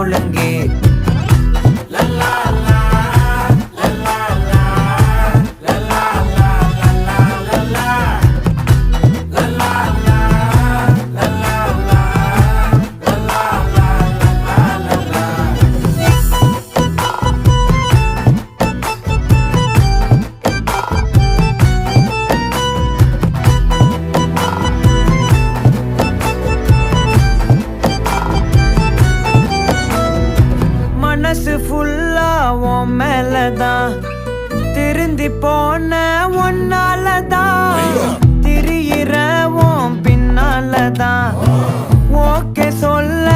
ஒழுங்கு. மனசு ஃபுல்லா உன் மேலதான், திருந்தி போன ஒன்னாலதான், திரியிற உன் பின்னாலதான், ஓகே சொல்ல